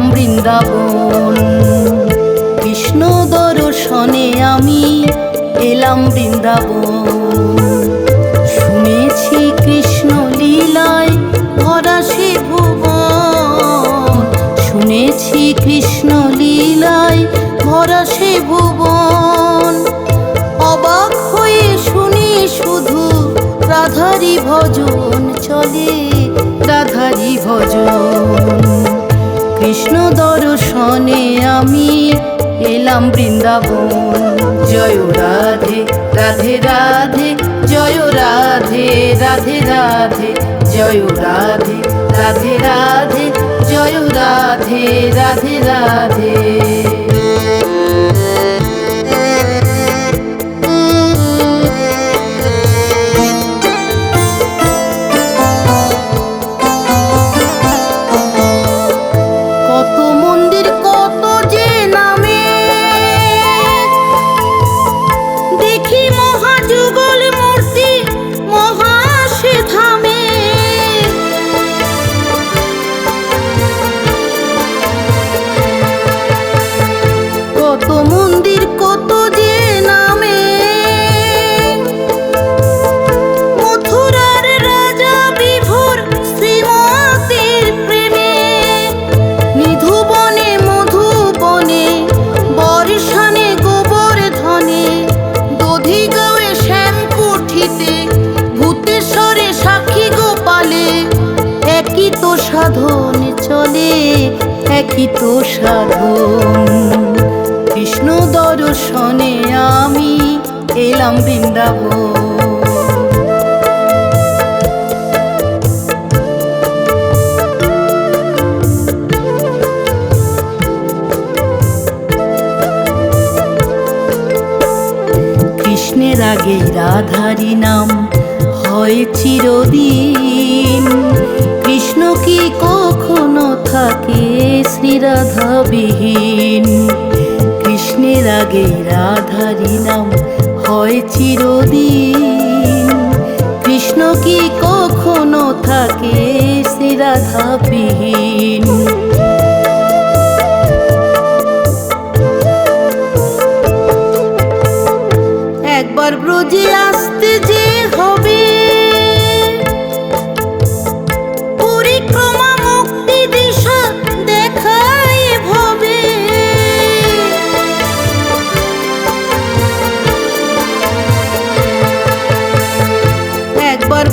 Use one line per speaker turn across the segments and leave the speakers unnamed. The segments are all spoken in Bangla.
এলাম বৃন্দাবন। কৃষ্ণ দর্শনে আমি এলাম বৃন্দাবন। শুনেছি কৃষ্ণ লীলায় ভরা সে ভুবন। শুনেছি কৃষ্ণ লীলায় ভরা সে ভুবন। অবাক হয়ে শুনি শুধু রাধারি ভজন চলে, রাধারি ভজন। কৃষ্ণ দর্শনে আমি এলাম বৃন্দাবন। জয় রাধে রাধে রাধে, জয় রাধে রাধে রাধে, জয় রাধে রাধে রাধে, জয় রাধে রাধে রাধে। সাধন চলে একই তো সাধন। কৃষ্ণ দর্শনে আমি এলাম বৃন্দাবন। কৃষ্ণের আগে রাধারি নাম হয় চিরদিন। কৃষ্ণ কি কখনো থাকে শ্রীরাধাবিহীন? কৃষ্ণের আগে রাধারি নাম হয় চিরদিন। কৃষ্ণ কি কখনো থাকে শ্রীরাধাবিহীন? একবার ব্রজে আসতে যে হবে,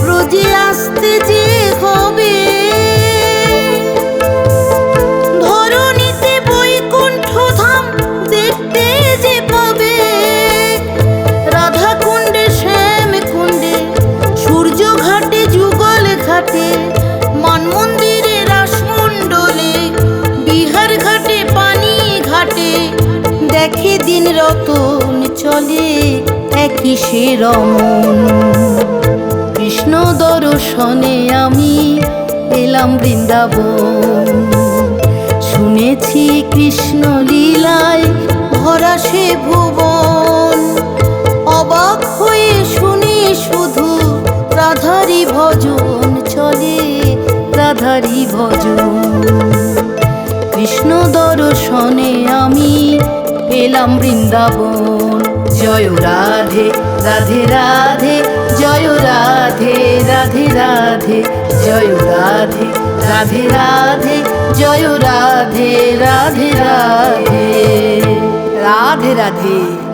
ব্রজে আসতে যে হবে, ধরণীতে বৈকুণ্ঠ ধাম দেখতে যে পাবে। রাধা কুণ্ডে শ্যাম কুণ্ডে, সূর্য ঘাটে যুগল ঘাটে, মান মন্দিরে রাসমণ্ডলে, বিহার ঘাটে পানি ঘাটে, দেখে দিন রতন চলে একই সে রমন। কৃষ্ণ দর্শনে আমি এলাম বৃন্দাবন। শুনেছি কৃষ্ণ লীলায় ভরা সে ভুবন। অবাক হয়ে শুনি শুধু রাধারি ভজন চলে, রাধারি ভজন। কৃষ্ণ দর্শনে আমি এলাম বৃন্দাবন। জয় রাধে রাধে রাধে, জয় রাধে রাধে রাধে, জয় রাধে রাধে রাধে, জয় রাধে রাধে রাধে, রাধে রাধে।